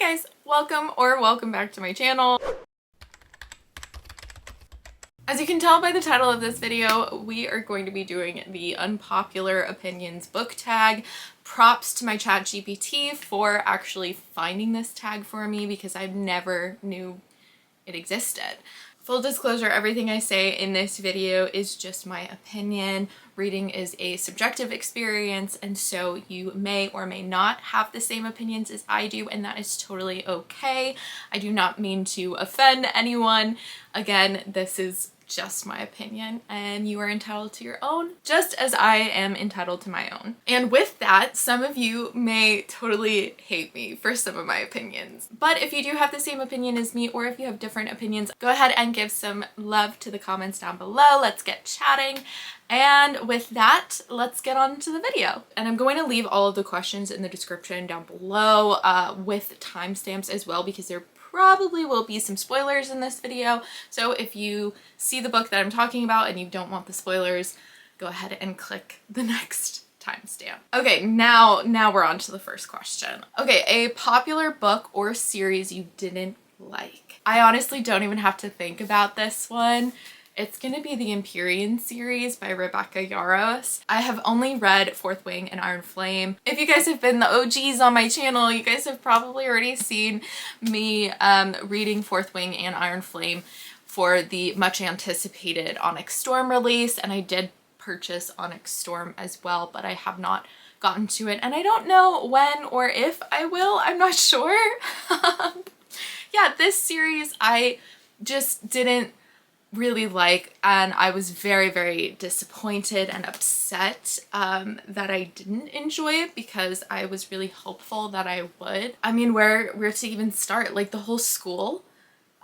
Hey guys, welcome back to my channel. As you can tell by the title of this video, we are going to be doing the unpopular opinions book tag. Props to my ChatGPT for actually finding this tag for me because I never knew it existed. Full disclosure, everything I say in this video is just my opinion. Reading is a subjective experience, and so you may or may not have the same opinions as I do, and that is totally okay. I do not mean to offend anyone. Again, this is just my opinion and you are entitled to your own, just as I am entitled to my own. And with that, some of you may totally hate me for some of my opinions. But if you do have the same opinion as me, or if you have different opinions, go ahead and give some love to the comments down below. Let's get chatting. And with that, let's get on to the video. And I'm going to leave all of the questions in the description down below with timestamps as well, because there probably will be some spoilers in this video. So if you see the book that I'm talking about and you don't want the spoilers, go ahead and click the next timestamp. Okay, now we're on to the first question. Okay, a popular book or series you didn't like. I honestly don't even have to think about this one. It's gonna be the Empyrean series by Rebecca Yarros. I have only read Fourth Wing and Iron Flame. If you guys have been the OGs on my channel, you guys have probably already seen me reading Fourth Wing and Iron Flame for the much anticipated Onyx Storm release, and I did purchase Onyx Storm as well, but I have not gotten to it, and I don't know when or if I will. I'm not sure. Yeah, this series I just didn't really like, and I was very disappointed and upset that I didn't enjoy it, because I was really hopeful that I would. I mean, where to even start? Like, the whole school?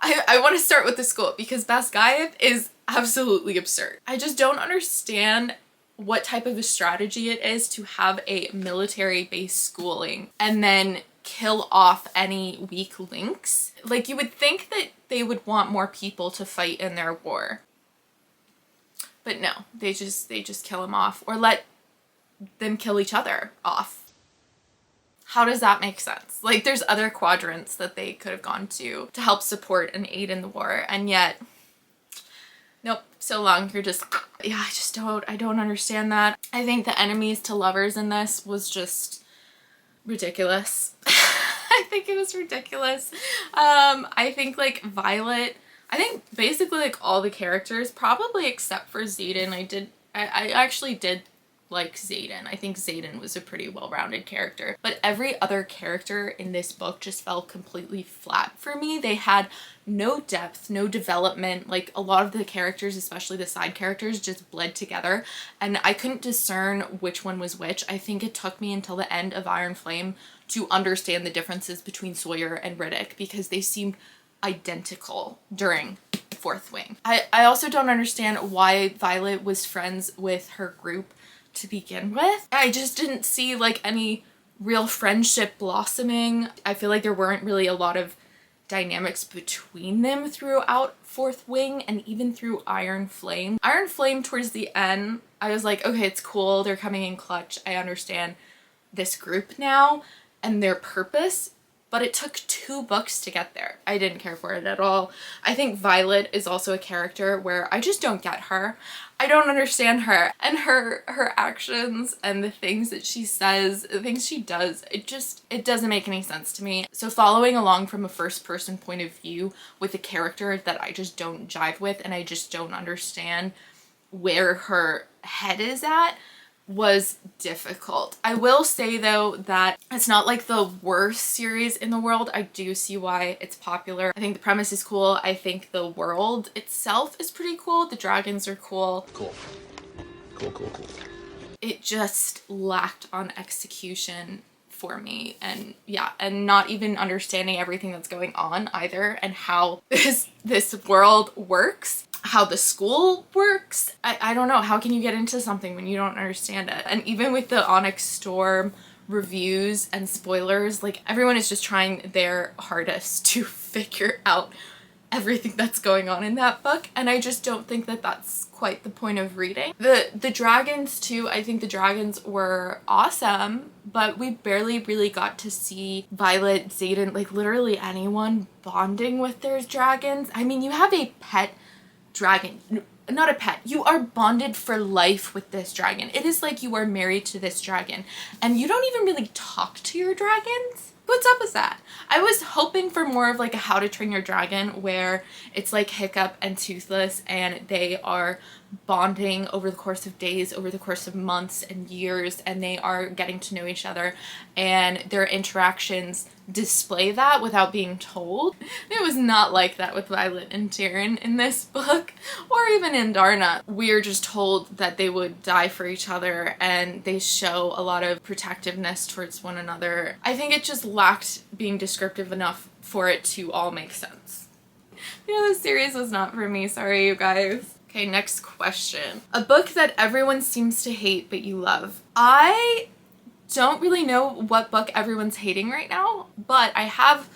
I want to start with the school, because Basgaev is absolutely absurd. I just don't understand what type of a strategy it is to have a military-based schooling and then kill off any weak links. Like, you would think that they would want more people to fight in their war, but no, they just kill them off, or let them kill each other off. How does that make sense? Like, there's other quadrants that they could have gone to help support and aid in the war, and yet nope, so long you're just, yeah, I don't understand that. I think the enemies to lovers in this was just ridiculous. I think it was ridiculous. I think like Violet, I think basically like all the characters, probably except for Xaden, I actually did like Xaden. I think Xaden was a pretty well-rounded character, but every other character in this book just fell completely flat for me. They had no depth, no development. Like, a lot of the characters, especially the side characters, just bled together, and I couldn't discern which one was which. I think it took me until the end of Iron Flame to understand the differences between Sawyer and Riddick, because they seemed identical during Fourth Wing. I also don't understand why Violet was friends with her group to begin with. I just didn't see like any real friendship blossoming. I feel like there weren't really a lot of dynamics between them throughout Fourth Wing and even through Iron Flame. Iron Flame, towards the end, I was like, okay, it's cool, they're coming in clutch, I understand this group now and their purpose, but it took 2 books to get there. I didn't care for it at all. I think Violet is also a character where I just don't get her. I don't understand her and her actions and the things that she says, the things she does. It doesn't make any sense to me. So following along from a first-person point of view with a character that I just don't jive with, and I just don't understand where her head is at, was difficult. I will say though that it's not like the worst series in the world. I do see why it's popular. I think the premise is cool. I think the world itself is pretty cool. The dragons are cool. Cool. It just lacked on execution for me, and yeah, and not even understanding everything that's going on either, and how this world works, how the school works. I don't know, how can you get into something when you don't understand it? And even with the Onyx Storm reviews and spoilers, like, everyone is just trying their hardest to figure out everything that's going on in that book, and I just don't think that that's quite the point of reading. The dragons too, I think the dragons were awesome, but we barely really got to see Violet, Xaden, like literally anyone bonding with their dragons. I mean, you have a pet dragon, not a pet, you are bonded for life with this dragon. It is like you are married to this dragon, and you don't even really talk to your dragons. What's up with that? I was hoping for more of like a How to Train Your Dragon, where it's like Hiccup and Toothless and they are bonding over the course of days, over the course of months and years, and they are getting to know each other, and their interactions display that without being told. It was not like that with Violet and Taryn in this book, or even in Darna. We're just told that they would die for each other, and they show a lot of protectiveness towards one another. I think it just lacked being descriptive enough for it to all make sense. Yeah, this series was not for me, sorry you guys. Okay, next question. A book that everyone seems to hate but you love. I don't really know what book everyone's hating right now, but I have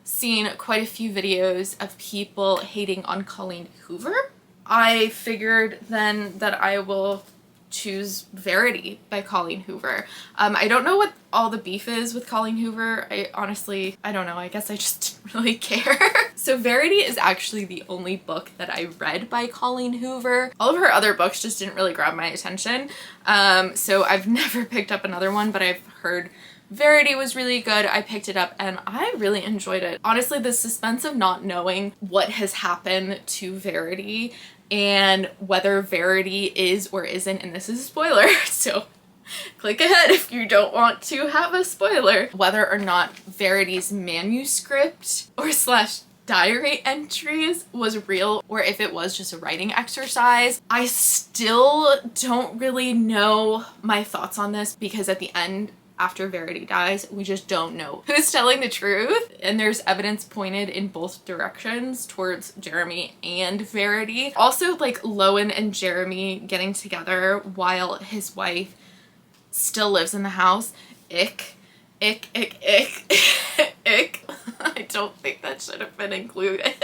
seen quite a few videos of people hating on Colleen Hoover. I figured then that I will choose Verity by Colleen Hoover. I don't know what all the beef is with Colleen Hoover. I honestly don't know. I guess I just didn't really care. So Verity is actually the only book that I read by Colleen Hoover. All of her other books just didn't really grab my attention. So I've never picked up another one, but I've heard Verity was really good. I picked it up and I really enjoyed it. Honestly, the suspense of not knowing what has happened to Verity and whether Verity is or isn't, and this is a spoiler, so click ahead if you don't want to have a spoiler, whether or not Verity's manuscript or slash diary entries was real or if it was just a writing exercise. I still don't really know my thoughts on this, because at the end, after Verity dies, we just don't know who's telling the truth, and there's evidence pointed in both directions towards Jeremy and Verity. Also, like Lowen and Jeremy getting together while his wife still lives in the house. Ick. Ick, ick, ick, ick. I don't think that should have been included.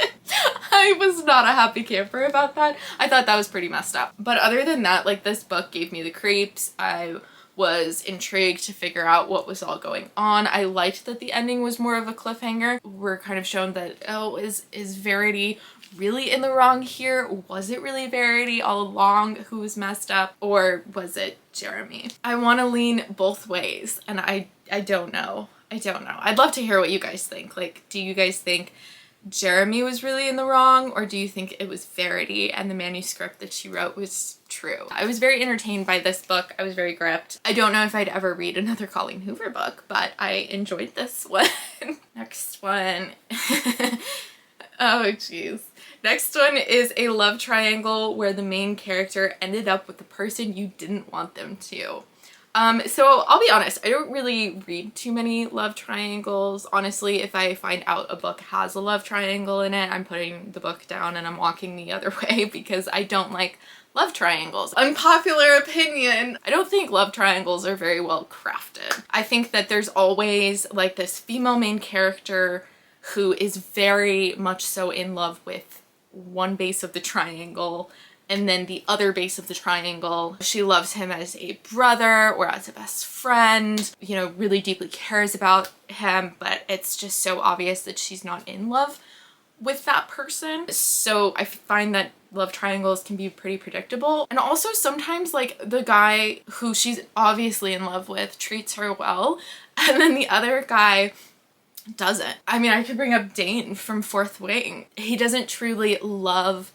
I was not a happy camper about that. I thought that was pretty messed up. But other than that, like, this book gave me the creeps. I was intrigued to figure out what was all going on. I liked that the ending was more of a cliffhanger. We're kind of shown that, oh, is Verity really in the wrong here? Was it really Verity all along who was messed up, or was it Jeremy? I want to lean both ways, and I don't know. I don't know. I'd love to hear what you guys think. Like, do you guys think Jeremy was really in the wrong, or do you think it was Verity and the manuscript that she wrote was true? I was very entertained by this book. I was very gripped. I don't know if I'd ever read another Colleen Hoover book, but I enjoyed this one. Next one. Oh geez. Next one is a love triangle where the main character ended up with the person you didn't want them to. So I'll be honest, I don't really read too many love triangles. Honestly, if I find out a book has a love triangle in it, I'm putting the book down and I'm walking the other way, because I don't like love triangles. Unpopular opinion, I don't think love triangles are very well crafted. I think that there's always like this female main character who is very much so in love with one base of the triangle, and then the other base of the triangle, she loves him as a brother or as a best friend, you know, really deeply cares about him, but it's just so obvious that she's not in love with that person. So I find that love triangles can be pretty predictable. And also sometimes like the guy who she's obviously in love with treats her well, and then the other guy doesn't. I mean, I could bring up Dane from Fourth Wing. He doesn't truly love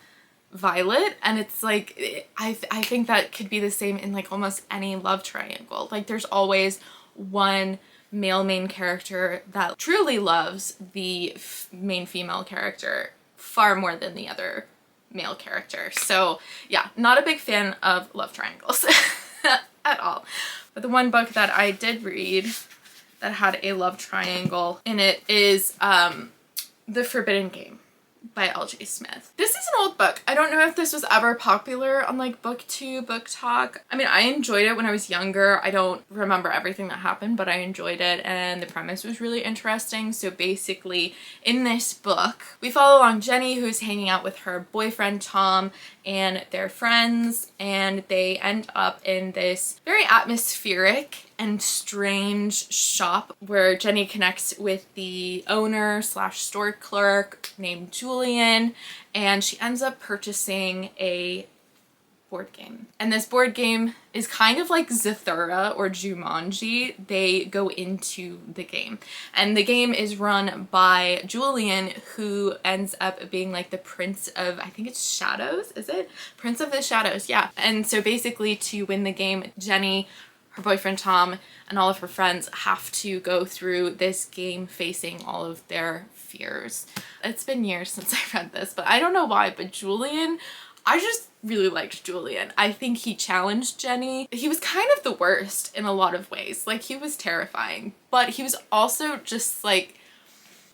Violet, and it's like I think that could be the same in like almost any love triangle. Like there's always one male main character that truly loves the main female character far more than the other male character. So yeah, not a big fan of love triangles at all. But the one book that I did read that had a love triangle in it is The Forbidden Game by L.J. Smith. This is an old book. I don't know if this was ever popular on like BookTube, Book Talk. I mean, I enjoyed it when I was younger. I don't remember everything that happened, but I enjoyed it and the premise was really interesting. So basically in this book, we follow along Jenny, who's hanging out with her boyfriend Tom and their friends, and they end up in this very atmospheric and strange shop where Jenny connects with the owner slash store clerk named Julian, and she ends up purchasing a board game. And this board game is kind of like Zathura or Jumanji. They go into the game, and the game is run by Julian, who ends up being like the Prince of, I think it's Shadows, is it? Prince of the Shadows, yeah. And so basically to win the game, Jenny, her boyfriend Tom, and all of her friends have to go through this game facing all of their fears. It's been years since I read this, but I don't know why, but Julian, I just really liked Julian. I think he challenged Jenny. He was kind of the worst in a lot of ways. Like, he was terrifying, but he was also just like,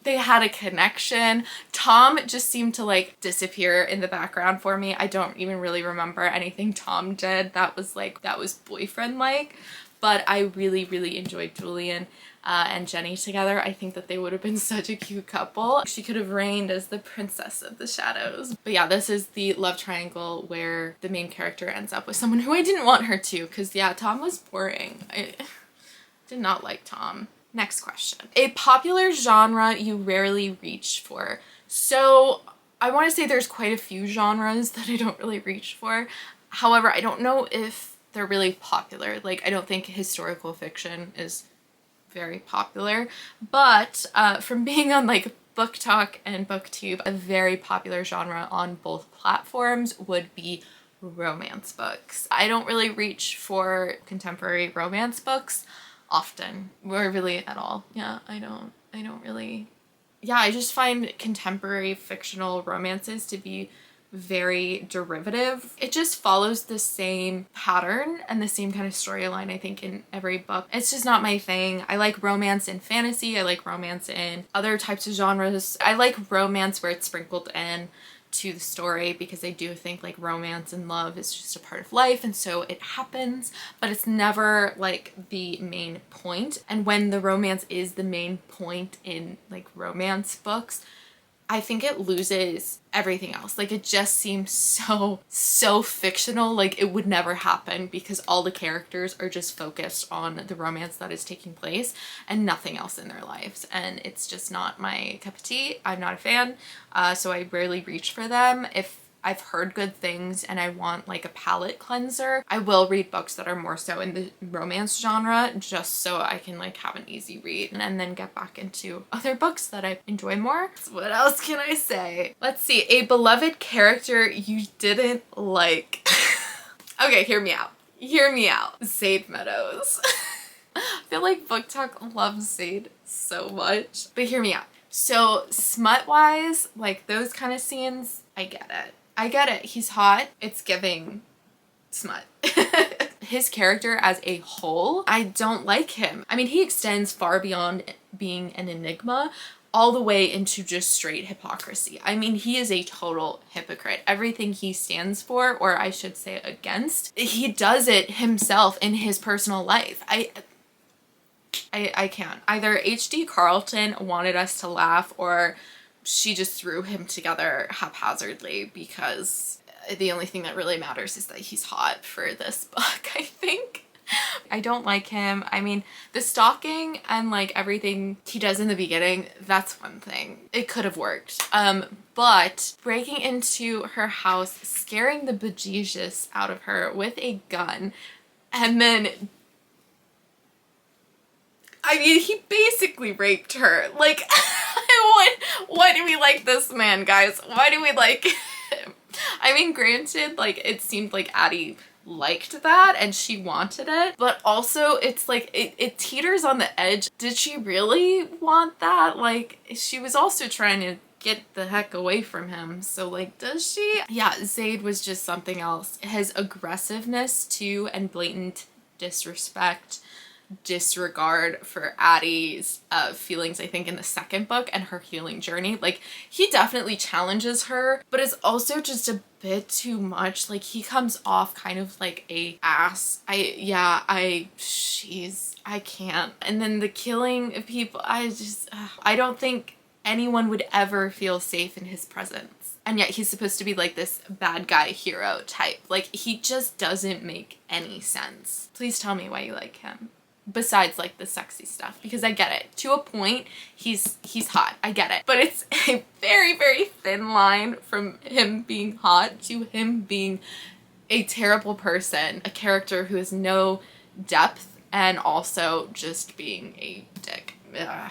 they had a connection. Tom just seemed to like disappear in the background for me. I don't even really remember anything Tom did that was boyfriend-like, but I really, really enjoyed Julian and Jenny together. I think that they would have been such a cute couple. She could have reigned as the princess of the shadows. But yeah, this is the love triangle where the main character ends up with someone who I didn't want her to, because yeah, Tom was boring. I did not like Tom. Next question. A popular genre you rarely reach for. So I want to say there's quite a few genres that I don't really reach for. However, I don't know if they're really popular. Like, I don't think historical fiction is very popular, but from being on like Book Talk and BookTube, a very popular genre on both platforms would be romance books. I don't really reach for contemporary romance books often, or really at all. Yeah, I don't really. Yeah, I just find contemporary fictional romances to be very derivative. It just follows the same pattern and the same kind of storyline, I think, in every book. It's just not my thing. I like romance in fantasy. I like romance in other types of genres. I like romance where it's sprinkled in to the story, because I do think like romance and love is just a part of life, and so it happens, but it's never like the main point. And when the romance is the main point in like romance books, I think it loses everything else. Like, it just seems so fictional. Like, it would never happen, because all the characters are just focused on the romance that is taking place and nothing else in their lives. And it's just not my cup of tea. I'm not a fan. So I rarely reach for them. If I've heard good things and I want like a palate cleanser, I will read books that are more so in the romance genre, just so I can like have an easy read and then get back into other books that I enjoy more. So what else can I say? Let's see, a beloved character you didn't like. Okay, hear me out. Hear me out. Zade Meadows. I feel like Book Talk loves Zade so much, but hear me out. So smut-wise, like those kind of scenes, I get it. I get it. He's hot. It's giving smut. His character as a whole, I don't like him. I mean, he extends far beyond being an enigma all the way into just straight hypocrisy. I mean, he is a total hypocrite. Everything he stands for, or I should say against, he does it himself in his personal life. I can't. Either H.D. Carlton wanted us to laugh, or she just threw him together haphazardly, because the only thing that really matters is that he's hot for this book, I think. I don't like him. I mean, the stalking and like everything he does in the beginning, that's one thing. It could have worked. But breaking into her house, scaring the bejesus out of her with a gun, and then, I mean, he basically raped her. Like, why do we like this man, guys? Why do we like him? I mean, granted, like, it seemed like Addie liked that and she wanted it, but also it's like, it teeters on the edge. Did she really want that? Like, she was also trying to get the heck away from him, so like, does she? Yeah, Zade was just something else. His aggressiveness too, and blatant disrespect disregard for Addie's feelings, I think, in the second book and her healing journey. Like, he definitely challenges her, but it's also just a bit too much. Like, he comes off kind of like a ass. I can't. And then the killing of people, I don't think anyone would ever feel safe in his presence. And yet he's supposed to be like this bad guy hero type. Like, he just doesn't make any sense. Please tell me why you like him. Besides like the sexy stuff, because I get it. To a point, he's hot. I get it. But it's a very, very thin line from him being hot to him being a terrible person, a character who has no depth, and also just being a dick. Yeah.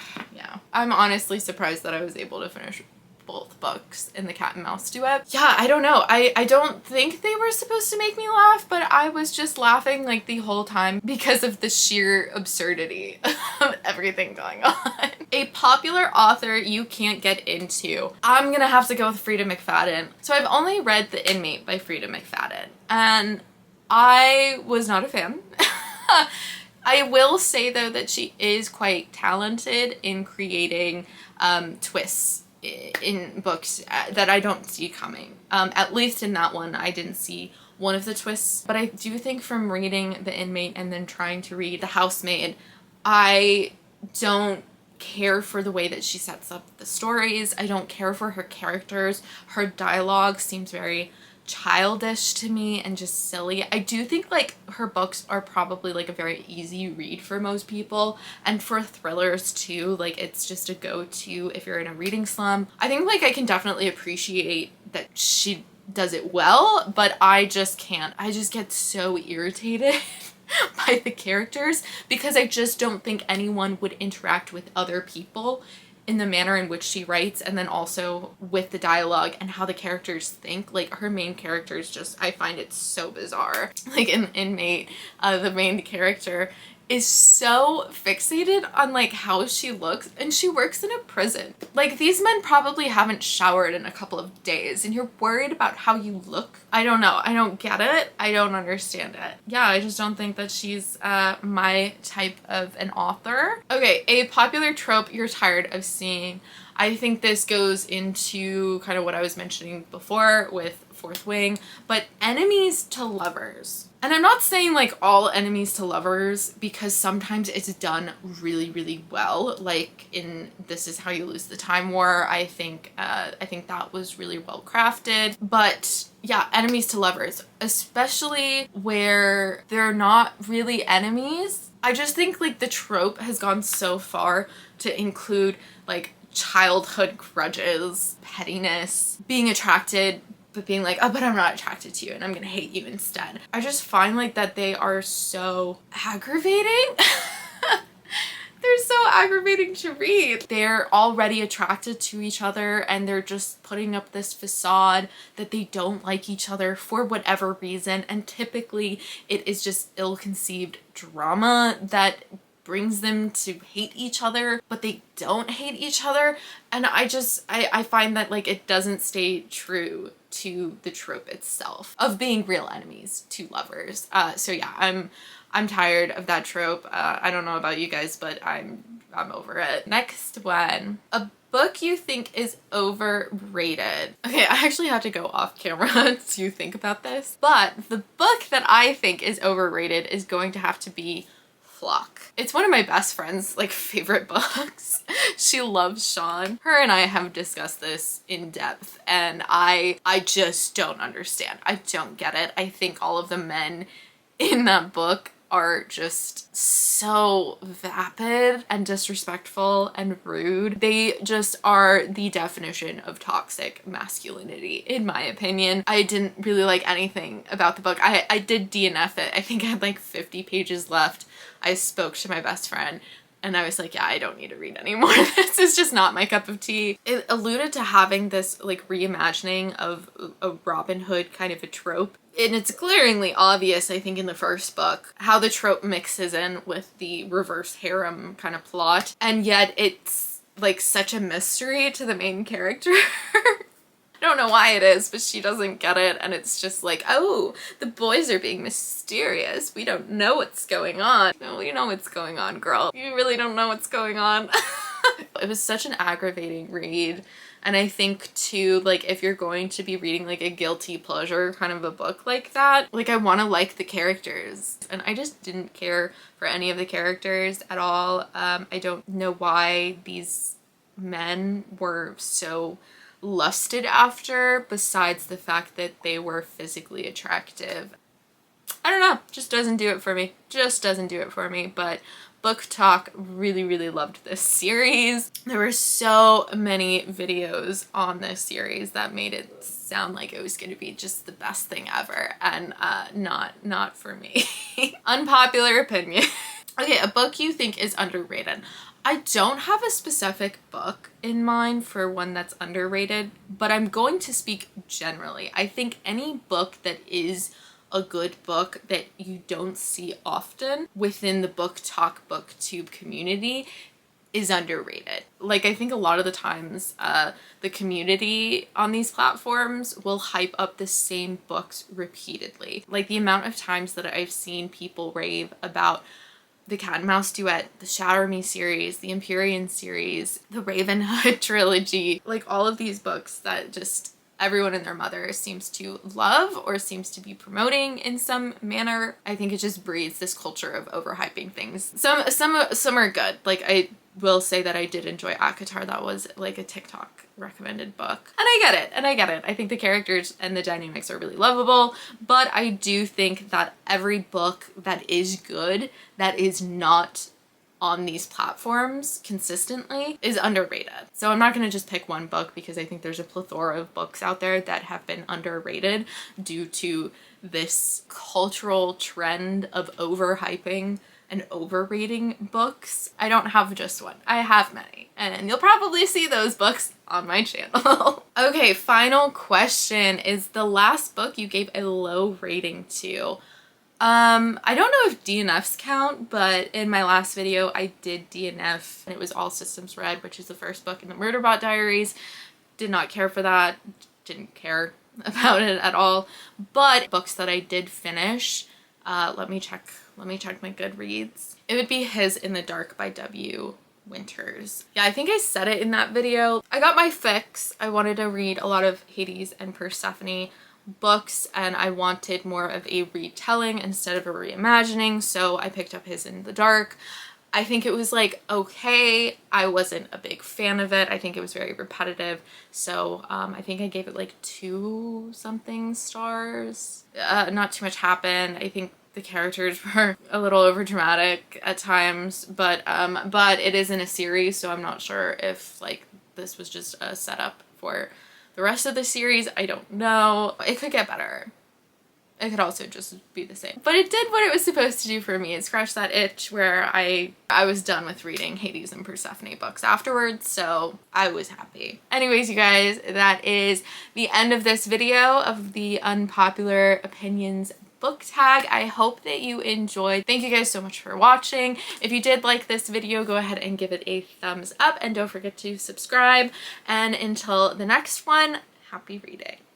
I'm honestly surprised that I was able to finish both books in the cat and mouse duet. Yeah, I don't know. I don't think they were supposed to make me laugh, but I was just laughing like the whole time because of the sheer absurdity of everything going on. A popular author you can't get into. I'm gonna have to go with Frida McFadden. So I've only read The Inmate by Frida McFadden, and I was not a fan. I will say though that she is quite talented in creating twists in books that I don't see coming. At least in that one, I didn't see one of the twists, but I do think from reading The Inmate and then trying to read The Housemaid, I don't care for the way that she sets up the stories. I don't care for her characters. Her dialogue seems very childish to me and just silly. I do think like her books are probably like a very easy read for most people, and for thrillers too, like it's just a go-to if you're in a reading slump. I think like I can definitely appreciate that she does it well, but I just can't. I just get so irritated by the characters because I just don't think anyone would interact with other people in the manner in which she writes, and then also with the dialogue and how the characters think. Like, her main characters just, I find it so bizarre. Like in Inmate, the main character is so fixated on like how she looks, and she works in a prison. Like, these men probably haven't showered in a couple of days and you're worried about how you look. I don't know. I don't get it. I don't understand it. Yeah, I just don't think that she's my type of an author. Okay, a popular trope you're tired of seeing. I think this goes into kind of what I was mentioning before with Fourth Wing, but enemies to lovers. And I'm not saying like all enemies to lovers, because sometimes it's done really, really well. Like in This Is How You Lose the Time War, I think that was really well crafted. But yeah, enemies to lovers, especially where they're not really enemies. I just think like the trope has gone so far to include like childhood grudges, pettiness, being attracted but being like, oh, but I'm not attracted to you and I'm gonna hate you instead. I just find like that they are so aggravating. They're so aggravating to read. They're already attracted to each other and they're just putting up this facade that they don't like each other for whatever reason, and typically it is just ill-conceived drama that brings them to hate each other, but they don't hate each other. And I find that like it doesn't stay true to the trope itself of being real enemies to lovers. So yeah, I'm tired of that trope. I don't know about you guys, but I'm over it. Next one, a book you think is overrated. Okay, I actually have to go off camera to think about this, but the book that I think is overrated is going to have to be Flock. It's one of my best friend's like favorite books. She loves Sean. Her and I have discussed this in depth, and I just don't understand. I don't get it. I think all of the men in that book are just so vapid and disrespectful and rude. They just are the definition of toxic masculinity, in my opinion. I didn't really like anything about the book. I did DNF it. I think I had like 50 pages left. I spoke to my best friend and I was like, yeah, I don't need to read anymore. This is just not my cup of tea. It alluded to having this like reimagining of a Robin Hood kind of a trope. And it's glaringly obvious, I think, in the first book, how the trope mixes in with the reverse harem kind of plot. And yet it's like such a mystery to the main character. I don't know why it is, but she doesn't get it, and it's just like, oh, the boys are being mysterious. We don't know what's going on. No, you know what's going on, girl. You really don't know what's going on. It was such an aggravating read. And I think too, like, if you're going to be reading like a guilty pleasure kind of a book like that, like, I want to like the characters, and I just didn't care for any of the characters at all. I don't know why these men were so lusted after, besides the fact that they were physically attractive. I don't know, just doesn't do it for me. Just doesn't do it for me. But Book Talk really loved this series. There were so many videos on this series that made it sound like it was going to be just the best thing ever, and not for me. Unpopular opinion. Okay, a book you think is underrated. I don't have a specific book in mind for one that's underrated, but I'm going to speak generally. I think any book that is a good book that you don't see often within the Book Talk BookTube community is underrated. Like, I think a lot of the times the community on these platforms will hype up the same books repeatedly. Like, the amount of times that I've seen people rave about the Cat and Mouse Duet, the Shatter Me series, the Empyrean series, the Raven Hood trilogy, like all of these books that just everyone and their mother seems to love or seems to be promoting in some manner. I think it just breeds this culture of overhyping things. Some are good. Like, I will say that I did enjoy Akatar. That was like a TikTok recommended book. And I get it. I think the characters and the dynamics are really lovable, but I do think that every book that is good, that is not on these platforms consistently, is underrated. So I'm not going to just pick one book, because I think there's a plethora of books out there that have been underrated due to this cultural trend of overhyping and overrating books. I don't have just one. I have many, and you'll probably see those books on my channel. Okay, final question. Is the last book you gave a low rating to? I don't know if DNFs count, but in my last video I did DNF, and it was All Systems Red, which is the first book in the Murderbot Diaries. Did not care for that. Didn't care about it at all. But books that I did finish, let me check my Goodreads. It would be His in the Dark by W. Winters. Yeah, I think I said it in that video. I got my fix. I wanted to read a lot of Hades and Persephone books, and I wanted more of a retelling instead of a reimagining, so I picked up His in the Dark. I think it was like okay. I wasn't a big fan of it. I think it was very repetitive, so I think I gave it like 2 something stars. Not too much happened. I think the characters were a little over dramatic at times, but it is in a series, so I'm not sure if like this was just a setup for the rest of the series. I don't know. It could get better. It could also just be the same. But it did what it was supposed to do for me. It scratched that itch where I was done with reading Hades and Persephone books afterwards, so I was happy. Anyways, you guys, that is the end of this video of the Unpopular Opinions book tag. I hope that you enjoyed. Thank you guys so much for watching. If you did like this video, go ahead and give it a thumbs up, and don't forget to subscribe. And until the next one, happy reading.